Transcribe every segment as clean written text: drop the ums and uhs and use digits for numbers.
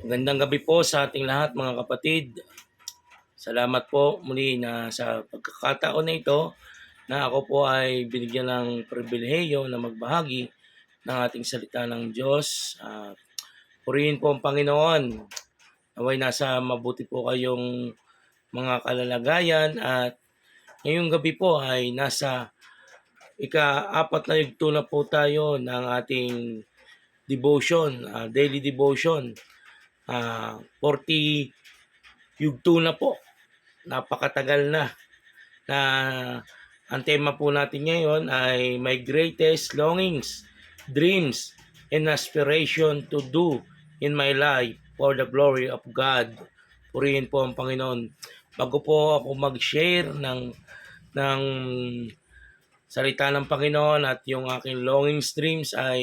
Magandang gabi po sa ating lahat mga kapatid. Salamat po muli na sa pagkakataon na ito na ako po ay binigyan ng pribilehiyo na magbahagi ng ating salita ng Diyos. Purihin po ang Panginoon. Naway nasa mabuti po kayong mga kalalagayan at ngayong gabi po ay nasa ika-4 na yugto na po tayo ng ating devotion, daily devotion. 40 yugto na po. Napakatagal na ang tema po natin ngayon ay my greatest longings, dreams, and aspiration to do in my life for the glory of God. Purihin po ang Panginoon. Bago po ako mag-share ng salita ng Panginoon at yung aking longings, dreams ay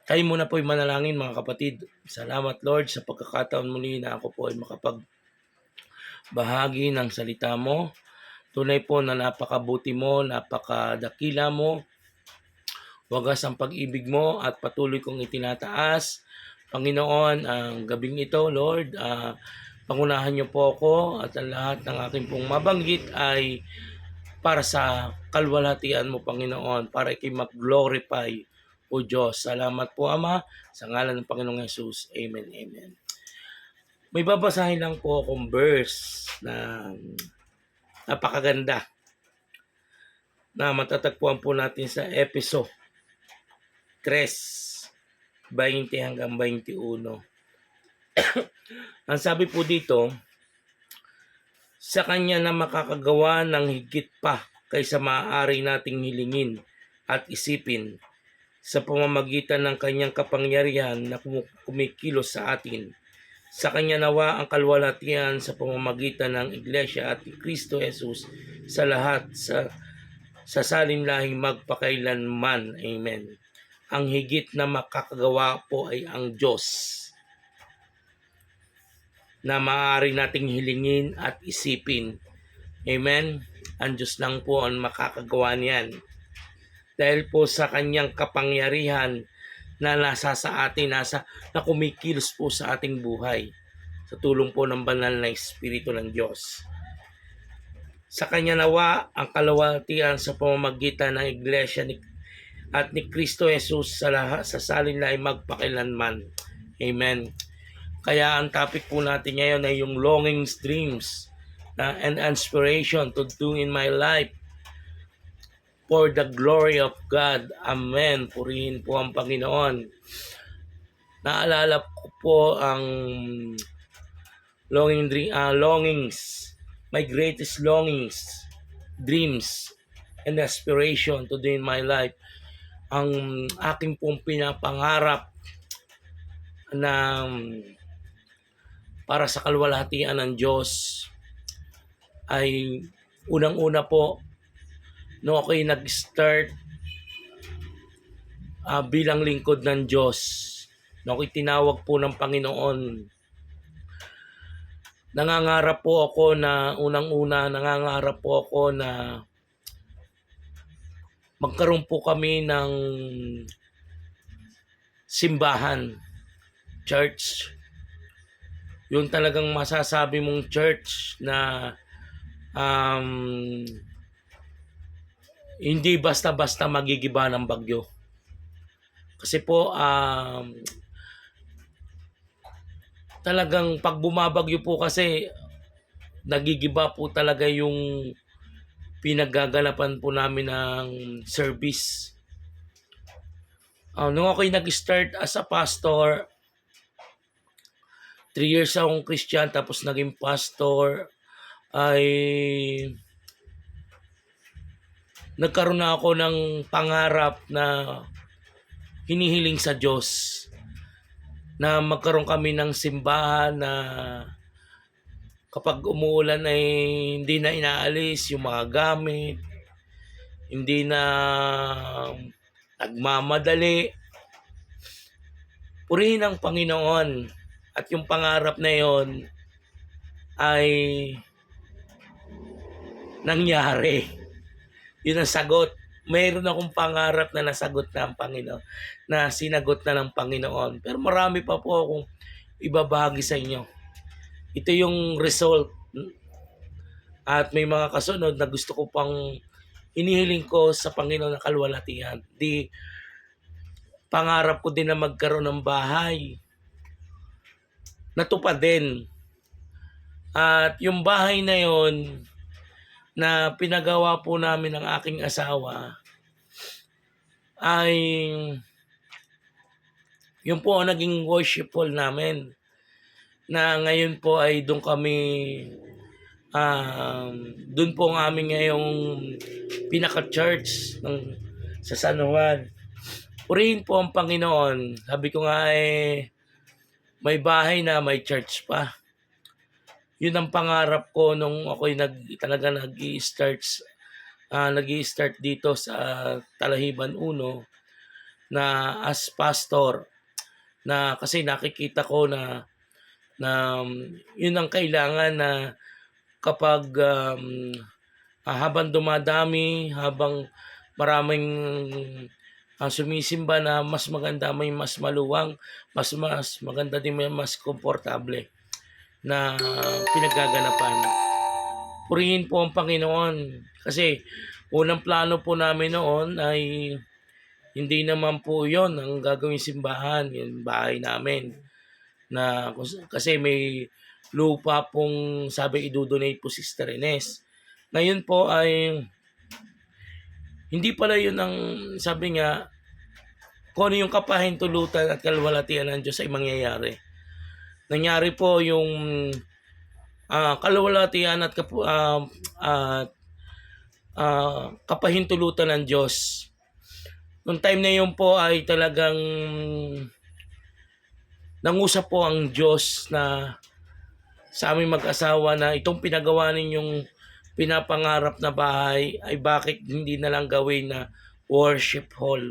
tayo muna po ay manalangin mga kapatid. Salamat Lord sa pagkakataon muli na ako po ay makapagbahagi ng salita mo. Tunay po na napakabuti mo, napakadakila mo. Wagas ang pag-ibig mo at patuloy kong itinataas. Panginoon, ang gabing ito Lord, pangunahan niyo po ako at ang lahat ng aking pong mabanggit ay para sa kalwalhatian mo Panginoon, para ikay mag-glorify o Diyos. Salamat po Ama, sa ngalan ng Panginoong Yesus. Amen, amen. May babasahin lang po akong verse na napakaganda na matatagpuan po natin sa Efeso 3:20 hanggang 21. Ang sabi po dito, sa Kanya na makakagawa ng higit pa kaysa maaari nating hilingin at isipin, sa pamamagitan ng Kanyang kapangyarihan na kumikilos sa atin. Sa Kanya nawa ang kalwalhatian sa pamamagitan ng Iglesia at ni Kristo Jesus sa lahat sa sasalinlahing magpakailanman. Amen. Ang higit na makakagawa po ay ang Diyos na maaari nating hilingin at isipin. Amen. Ang Diyos lang po ang makakagawa niyan. Dahil po sa Kanyang kapangyarihan na nasa sa atin, na kumikilos po sa ating buhay sa tulong po ng banal na Espiritu ng Diyos. Sa Kanya nawa ang kalwalhatian sa pamamagitan ng Iglesia at ni Kristo Jesus sa lahat sa salinlay magpakailanman. Amen. Kaya ang topic po natin ngayon ay yung longings, dreams, and aspiration to do in my life for the glory of God. Amen. Purihin po ang Panginoon. Naalala ko po ang longings, my greatest longings, dreams, and aspiration to do in my life. Ang aking pong pinapangarap na para sa kalwalhatian ng Diyos ay unang-una po no ako'y nag-start bilang lingkod ng Diyos, no ako'y tinawag po ng Panginoon, nangangarap po ako na magkaroon po kami ng simbahan, church. Yung talagang masasabi mong church na hindi basta-basta magigiba ng bagyo. Kasi po talagang pag bumabagyo po kasi nagigiba po talaga yung pinaggaganapan po namin ng service. Nung ako'y nag-start as a pastor, 3 years akong Christian tapos naging pastor, ay nagkaroon na ako ng pangarap na hinihiling sa Diyos na magkaroon kami ng simbahan na kapag umuulan ay hindi na inaalis yung mga gamit, hindi na nagmamadali. Purihin ang Panginoon at yung pangarap na yon ay nangyari. Yun ang sagot. Mayroon akong pangarap na nasagot na ang Panginoon, na sinagot na ng Panginoon. Pero marami pa po akong ibabahagi sa inyo. Ito yung result. At may mga kasunod na gusto ko pang inihiling ko sa Panginoon na kalwalhatian. Di pangarap ko din na magkaroon ng bahay. Natupad din. At yung bahay na yon na pinagawa po namin ng aking asawa ay yun po ang naging worship hall namin. Na ngayon po ay doon kami doon po ang aming ngayong pinaka-church sa San Juan. Purihin po ang Panginoon. Sabi ko nga may bahay na, may church pa. Yun ang pangarap ko nung ako'y talaga nag-i-start dito sa Talahiban 1 na as pastor. Na kasi nakikita ko na yun ang kailangan na kapag habang dumadami, habang maraming sumisimba na mas maganda may mas maluwang, mas maganda din may mas komportable na pinaggaganapan. Purihin po ang Panginoon kasi unang plano po namin noon ay hindi naman po yon ang gagawing simbahan, yung bahay namin. Na kasi may lupa pong sabi idodonate po si Sister Ines. Ngayon po ay hindi pala yun ang sabi nga kung ano yung kapahintulutan at kalwalhatian ng Diyos ay mangyayari. Nangyari po yung kalwalhatian at kapahintulutan ng Diyos. Noong time na yun po ay talagang nangusap po ang Diyos na sa aming mag-asawa na itong pinagawa ninyong pinapangarap na bahay ay bakit hindi na lang gawin na worship hall.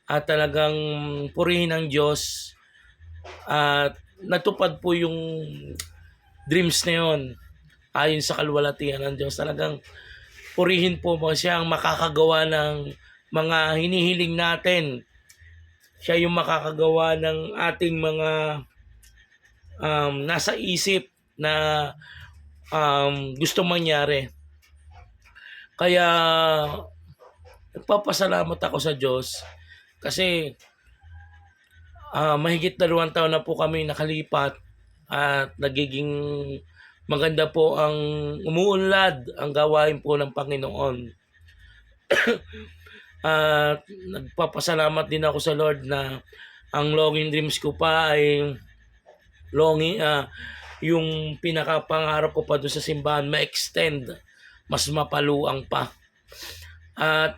At talagang purihin ng Diyos at natupad po yung dreams na yun ayon sa kalwalhatian ng Diyos. Talagang purihin po mo siya ang makakagawa ng mga hinihiling natin. Siya yung makakagawa ng ating mga nasa isip na gusto mangyari. Kaya nagpapasalamat ako sa Diyos kasi mahigit 2 taon na po kami nakalipat at nagiging maganda po ang umuunlad ang gawain po ng Panginoon. At nagpapasalamat din ako sa Lord na ang longing dreams ko pa ay yung pinakapangarap ko pa doon sa simbahan ma-extend, mas mapaluang pa. At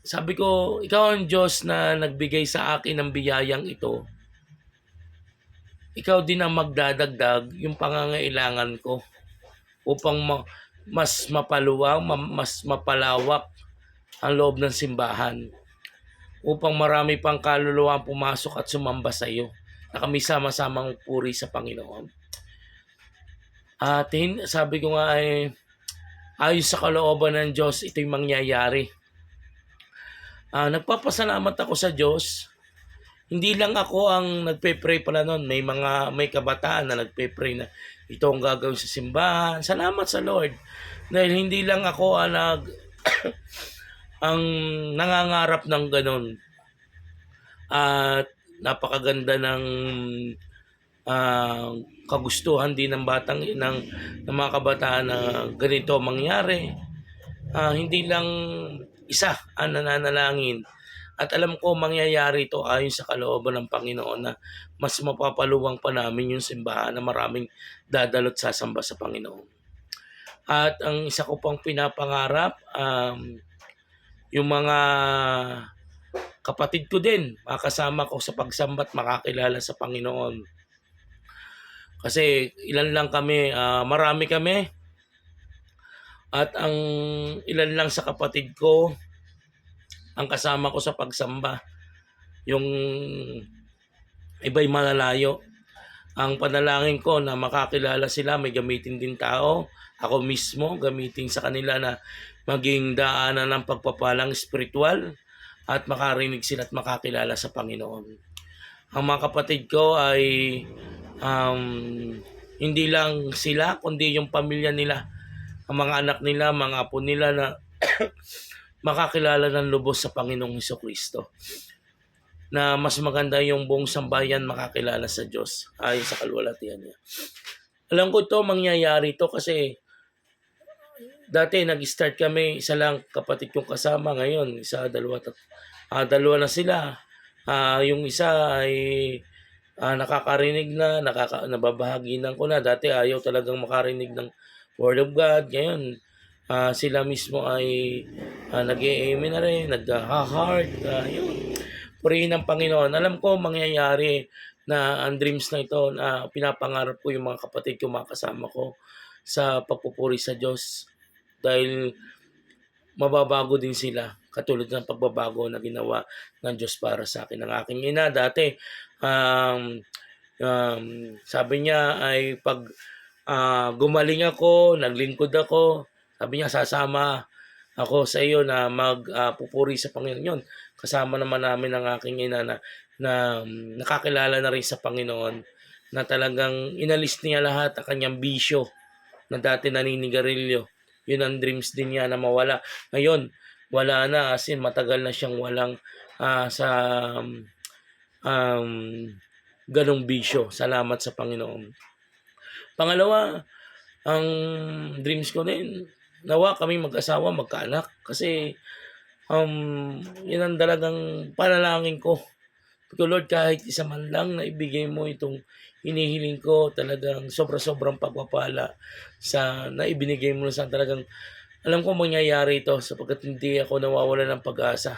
sabi ko, ikaw ang Diyos na nagbigay sa akin ng biyayang ito. Ikaw din ang magdadagdag yung pangangailangan ko upang mas mapaluwang, mas mapalawak ang loob ng simbahan. Upang marami pang kaluluwa pumasok at sumamba sa iyo na kami sama-samang puri sa Panginoon. At sabi ko nga ayon sa kalooban ng Diyos, ito'y mangyayari. Nagpapasalamat ako sa Diyos. Hindi lang ako ang nagpe-pray pala noon. May kabataan na nagpe-pray na ito ang gagawin sa simbahan. Salamat sa Lord. Dahil hindi lang ako ang nangangarap ng ganon. At napakaganda ng kagustuhan din ng mga kabataan na ganito mangyari. Hindi lang isa ang nananalangin. At alam ko mangyayari ito ayon sa kalooban ng Panginoon na mas mapapaluwang pa namin yung simbahan na maraming dadalo't sasamba sa Panginoon. At ang isa ko pang pinapangarap, yung mga kapatid ko din, makasama ko sa pagsambat, makakilala sa Panginoon. Kasi ilan lang kami, marami kami. At ang ilan lang sa kapatid ko, ang kasama ko sa pagsamba. Yung iba'y malalayo. Ang panalangin ko na makakilala sila, may gamitin din tao. Ako mismo, gamitin sa kanila na maging daanan ng pagpapalang spiritual at makarinig sila at makakilala sa Panginoon. Ang mga kapatid ko ay um, hindi lang sila, kundi yung pamilya nila, ang mga anak nila, mga apo nila na makakilala ng lubos sa Panginoong Hesukristo. Na mas maganda yung buong sambayan makakilala sa Diyos ayon sa kalwalatian niya. Alam ko to mangyayari to kasi dati nag-start kami, isa lang kapatid kong kasama, ngayon isa, dalawa, dalawa na sila. Yung isa ay nakakarinig na, nababahagi ng ko na. Dati ayaw talagang makarinig ng Word of God. Ngayon, sila mismo ay nag-i-amen na rin, nag-heart. Yun. Purihin ng Panginoon. Alam ko mangyayari na ang dreams na ito na pinapangarap ko yung mga kapatid ko, mga kasama ko sa pagpupuri sa Diyos. Dahil mababago din sila katulad ng pagbabago na ginawa ng Diyos para sa akin. Ang aking ina dati, sabi niya ay pag gumaling ako, naglingkod ako, sabi niya sasama ako sa iyo na magpupuri sa Panginoon. Yun, kasama naman namin ang aking ina na nakakilala na rin sa Panginoon, na talagang inalis niya lahat ang kanyang bisyo na dati naninigarilyo. Yun ang dreams din niya na mawala. Ngayon, wala na, as in matagal na siyang walang sa ganong bisyo. Salamat sa Panginoon. Pangalawa, ang dreams ko din, nawa kami mag-asawa, magkaanak. Kasi yun ang talagang panalangin ko. Pero Lord, kahit isa man lang na ibigay mo itong hinihiling ko, talagang sobra-sobrang pagpapala sa na ibinigay mo sa talagang alam ko mangyayari ito sapagkat hindi ako nawawala ng pag-asa.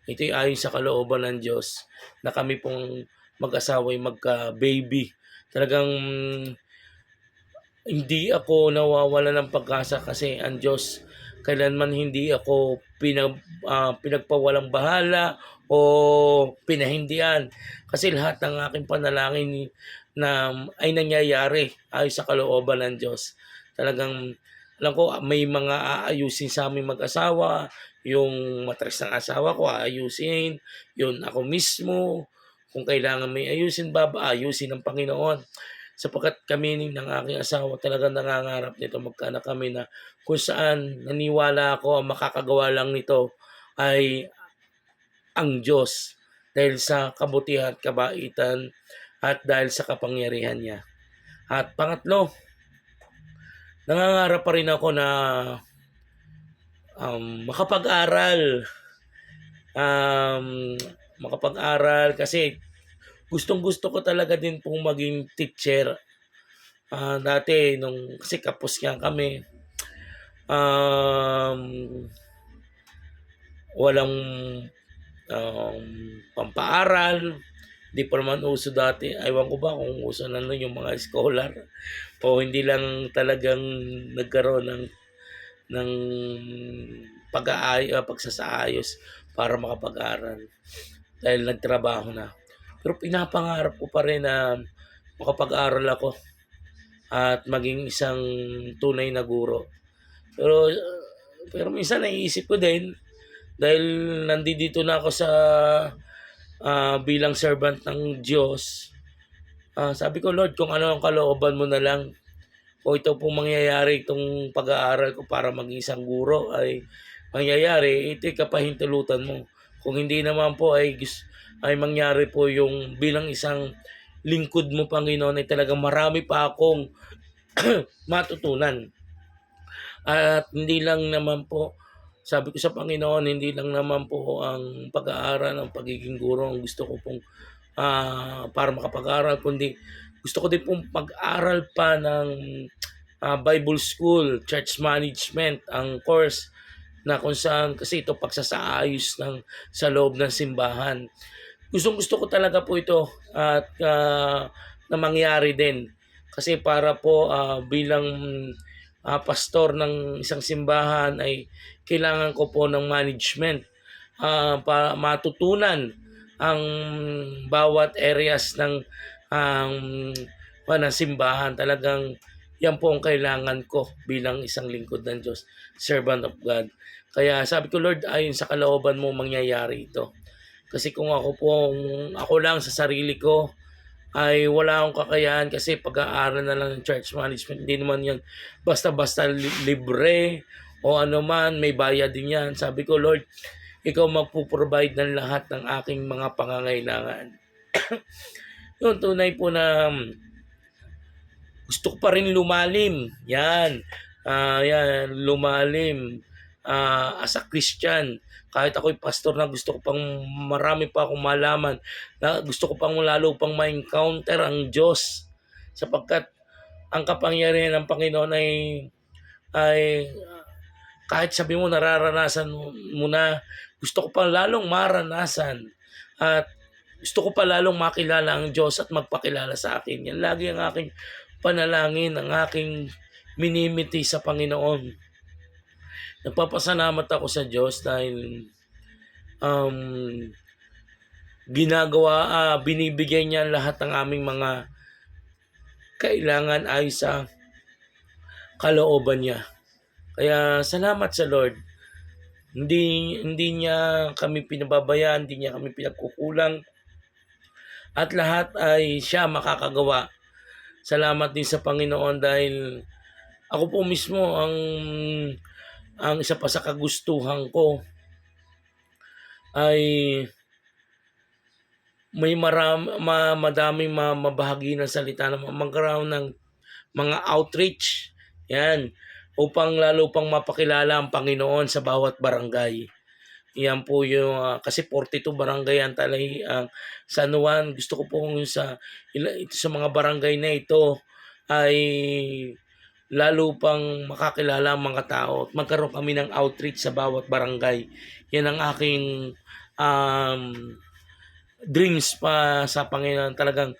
Ito'y ayon sa kalooban ng Diyos na kami pong mag-asawa ay magka-baby. Talagang hindi ako nawawala ng pag-asa kasi ang Diyos kailanman hindi ako pinagpawalang bahala o pinahindian. Kasi lahat ng aking panalangin na ay nangyayari ayon sa kalooban ng Diyos. Talagang alam ko may mga aayusin sa aming mag-asawa, yung matres ng asawa ko aayusin, yun ako mismo, kung kailangan may ayusin, ayusin ng Panginoon. Sapagkat kami ng aking asawa talagang nangangarap nito, magkaanak kami na kung saan naniwala ako ang makakagawa lang nito ay ang Diyos dahil sa kabutihan at kabaitan at dahil sa kapangyarihan niya. At pangatlo, nangangarap pa rin ako na makapag-aral. Makapag-aral kasi gustong-gusto ko talaga din pong maging teacher. Dati, kasi kapos nga kami, walang pampaaral. Hindi pa naman uso dati. Aywan ko ba kung uso na nun yung mga scholar o hindi lang talagang nagkaroon ng pagsasaayos para makapag-aral dahil nagtrabaho na. Pero pinapangarap ko pa rin na makapag-aral ako at maging isang tunay na guro. Pero minsan naiisip ko din dahil nandito na ako sa bilang servant ng Diyos. Sabi ko, Lord, kung ano ang kalooban mo na lang o ito pong mangyayari itong pag-aaral ko para maging isang guro ay mangyayari, ito'y kapahintulutan mo. Kung hindi naman po ay mangyari po yung bilang isang lingkod mo, Panginoon, ay talagang marami pa akong matutunan. At hindi lang naman po, sabi ko sa Panginoon, hindi lang naman po ang pag-aaral, ang pagiging guro ang gusto ko pong para makapag-aral, kundi gusto ko din pong pag-aral pa ng Bible School, Church Management, ang course na kung saan kasi ito pagsasaayos sa loob ng simbahan. Gusto ko talaga po ito at na mangyari din. Kasi para po bilang pastor ng isang simbahan ay kailangan ko po ng management para matutunan ang bawat areas ng simbahan. Talagang yan po ang kailangan ko bilang isang lingkod ng Diyos, servant of God. Kaya sabi ko, Lord, ayon sa kalooban mo mangyayari ito. Kasi kung ako lang sa sarili ko, ay wala akong kakayahan kasi pag-aaral na lang ng church management. Hindi naman yan basta-basta libre o ano man, may bayad din yan. Sabi ko, Lord, ikaw magpo-provide ng lahat ng aking mga pangangailangan. Yun, tunay po na gusto ko pa rin lumalim. Yan. Yan, lumalim. As a Christian, kahit ako'y pastor na, gusto ko pang marami pa akong malaman, na gusto ko pang lalo pang ma-encounter ang Diyos, sapagkat ang kapangyarihan ng Panginoon ay kahit sabi mo nararanasan mo na, gusto ko pa lalong maranasan, at gusto ko pa lalong makilala ang Diyos at magpakilala sa akin. Yan lagi ang aking panalangin, ang aking minimiti sa Panginoon. Nagpapasalamat ako sa Diyos dahil binibigay niya lahat ng aming mga kailangan ay sa kalooban niya. Kaya salamat sa Lord. Hindi niya kami pinababayaan, hindi niya kami pinagkukulang, at lahat ay siya makakagawa. Salamat din sa Panginoon dahil ako po mismo ang isa pa sa kagustuhan ko ay may madaming mabahagi ng salita, na magkaroon ng mga outreach, yan, upang lalo pang mapakilala ang Panginoon sa bawat barangay. Yan po yung kasi 42 barangay ang San Juan. Gusto ko po ito sa mga barangay na ito ay lalo pang makakilala ang mga tao at magkaroon kami ng outreach sa bawat barangay. Yan ang aking dreams pa sa Panginoon, talagang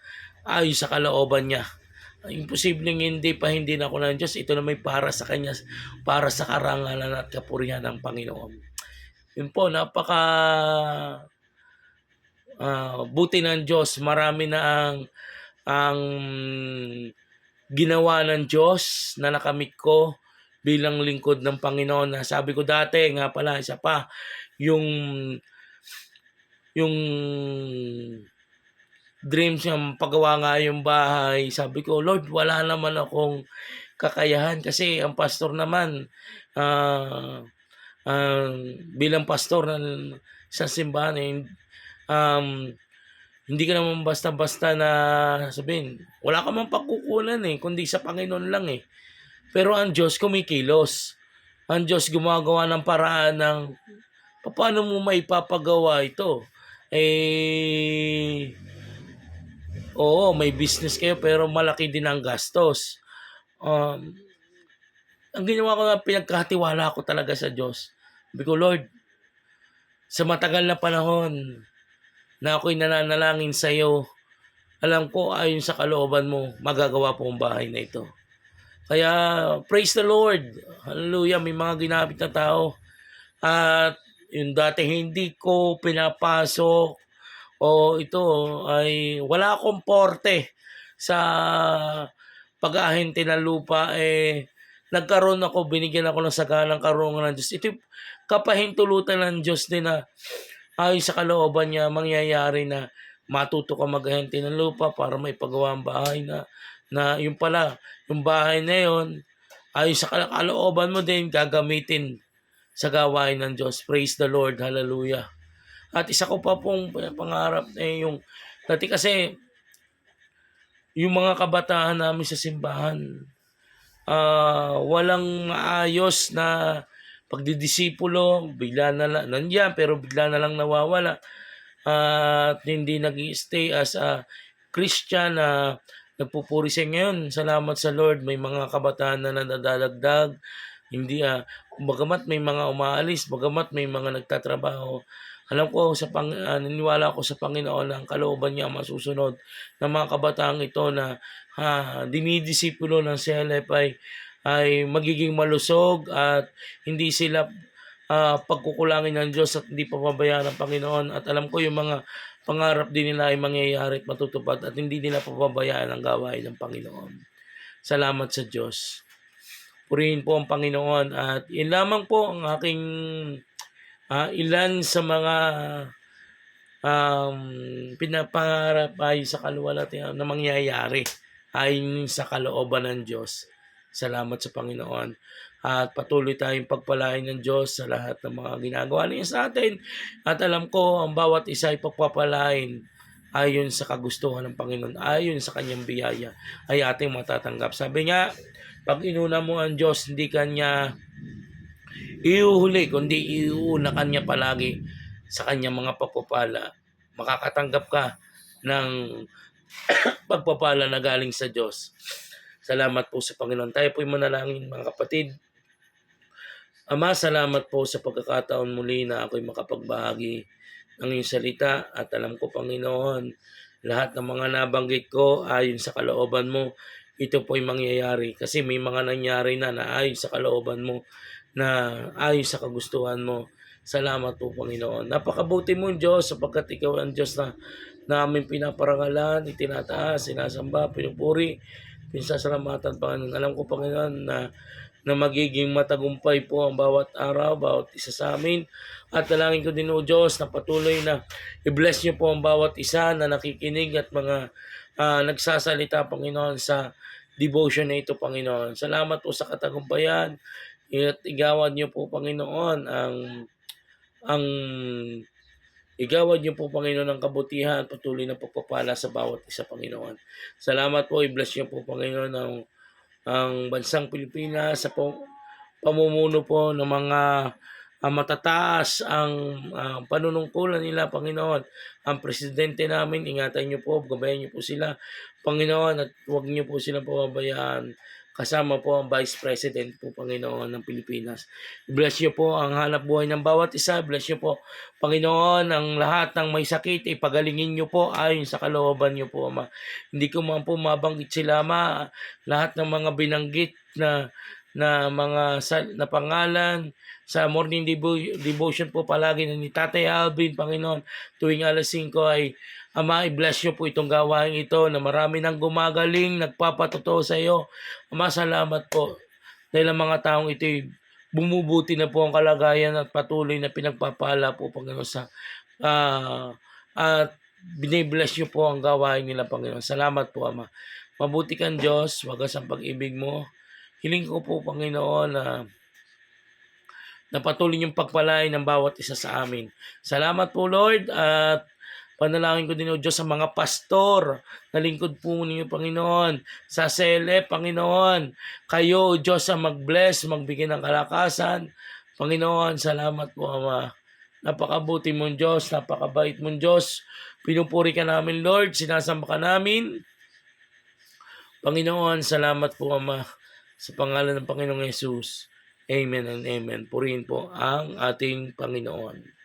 ayos sa kalooban niya. Imposibleng hindi na ako ng Diyos. Ito na may para sa Kanya, para sa karangalan at kapurihan ng Panginoon. Yun po, napaka buti ng Diyos. Marami na ang ginawa ng Diyos na nakamit ko bilang lingkod ng Panginoon. Na sabi ko dati nga pala, isa pa, yung dreams niya, pagawa nga yung bahay. Sabi ko, Lord, wala naman akong kakayahan kasi ang pastor naman, bilang pastor sa simbahan, hindi ka naman basta-basta na sabihin, wala ka man pagkukunan kundi sa Panginoon lang Pero ang Diyos kumikilos. Ang Diyos gumagawa ng paraan ng paano mo maipapagawa ito. Oo, may business kayo pero malaki din ang gastos. Ang ginawa ko na pinagkatiwala ko talaga sa Diyos. Sabi ko, Lord, sa matagal na panahon na ako'y nananalangin sa iyo, alam ko ayon sa kalooban mo, magagawa po ang bahay na ito. Kaya, praise the Lord. Hallelujah, may mga ginamit na tao. At yung dati hindi ko pinapasok o ito ay wala akong porte sa pag-ahente ng lupa, nagkaroon ako, binigyan ako ng sagalang karunungan ng Diyos. Ito kapahintulutan ng Diyos din na ayon sa kalooban niya mangyayari na matuto ka mag-ahente ng lupa para maipagawa ang bahay na yung pala, yung bahay na yun, ayon sa kalooban mo din, gagamitin sa gawain ng Diyos. Praise the Lord. Hallelujah. At isa ko pa pong pangarap yung dati kasi yung mga kabataan namin sa simbahan, walang maayos na pagdidisipulo, bigla na lang nandiyan pero bigla na lang nawawala, at hindi nag-i-stay as a Christian na nagpupuri sa ngayon. Salamat sa Lord, may mga kabataan na nadadagdag. Hindi bagamat may mga umaalis, bagamat may mga nagtatrabaho, alam ko naniniwala ako sa Panginoon na ang kalooban niya masusunod ng mga kabataang ito na dinidisipulo ng CLF ay magiging malusog at hindi sila pagkukulangin ng Diyos at hindi pababayaan ng Panginoon. At alam ko yung mga pangarap din nila ay mangyayari at matutupad at hindi nila pababayaan ang gawain ng Panginoon. Salamat sa Diyos. Purihin po ang Panginoon at yun lamang po ang aking ilan sa mga pinapangarap ay sa kaluwalhatian na mangyayari ayon sa kalooban ng Diyos. Salamat sa Panginoon. At patuloy tayong pagpalain ng Diyos sa lahat ng mga ginagawa niya sa atin. At alam ko, ang bawat isa ay pagpapalain ayon sa kagustuhan ng Panginoon, ayon sa kanyang biyaya ay ating matatanggap. Sabi nga, pag inuna mo ang Diyos, hindi kanya iuhuli, kundi iuuna kanya palagi sa kanyang mga pagpapala. Makakatanggap ka ng pagpapala na galing sa Diyos. Salamat po sa Panginoon. Tayo po'y manalangin, mga kapatid. Ama, salamat po sa pagkakataon muli na ako'y makapagbahagi ng iyong salita at alam ko, Panginoon, lahat ng mga nabanggit ko ayon sa kalooban mo, ito po'y mangyayari kasi may mga nangyari na ayon sa kalooban mo, na ayon sa kagustuhan mo. Salamat po, Panginoon. Napakabuti mo, Diyos, sapagkat ikaw ang Diyos na aming pinaparangalan, itinataas, sinasamba, pinupuri, pinasasalamatan, Panginoon. Alam ko, Panginoon, na magiging matagumpay po ang bawat araw, bawat isa sa amin. At dalangin ko din, O Diyos, na patuloy na i-bless niyo po ang bawat isa na nakikinig at mga nagsasalita, Panginoon, sa devotion na ito, Panginoon. Salamat po sa katagumpayan at igawad niyo po, Panginoon, ang igawad niyo po, Panginoon, ang kabutihan, patuloy na pagpapala sa bawat isa, Panginoon. Salamat po, i-bless niyo po, Panginoon, ang bansang Pilipinas sa pamumuno po ng mga matataas ang panunungkulan nila, Panginoon. Ang presidente namin, ingatan niyo po, gabayan niyo po sila, Panginoon, at huwag niyo po silang pababayaan. Kasama po ang Vice President po, Panginoon, ng Pilipinas. Bless niyo po ang hanap buhay ng bawat isa. Bless niyo po, Panginoon, ang lahat ng may sakit, ipagalingin niyo po ayon sa kalooban niyo po, Ama. Hindi ko man po mabanggit sila, Ama. Lahat ng mga binanggit na na pangalan sa morning devotion po palagi ni Tatay Alvin, Panginoon, tuwing alas 5 ay, Ama, i-bless niyo po itong gawain ito na marami nang gumagaling, nagpapatotoo sa iyo. Ama, salamat po dahil ang mga taong ito bumubuti na po ang kalagayan at patuloy na pinagpapala po, Panginoon, sa at binibless niyo po ang gawain nila, Panginoon. Salamat po, Ama. Mabuti kang Diyos, wagas ang pag-ibig mo. Hiling ko po, Panginoon, na patuloy niyong pagpalain ng bawat isa sa amin. Salamat po, Lord, at panalangin ko din, O Diyos, sa mga pastor na lingkod po ninyo, Panginoon, sa sele, Panginoon. Kayo, O Diyos, ang mag-bless, magbigay ng kalakasan. Panginoon, salamat po, Ama. Napakabuti mong Diyos, napakabait mong Diyos. Pinupuri ka namin, Lord, sinasamba ka namin. Panginoon, salamat po, Ama, sa pangalan ng Panginoong Yesus. Amen and amen. Purihin po ang ating Panginoon.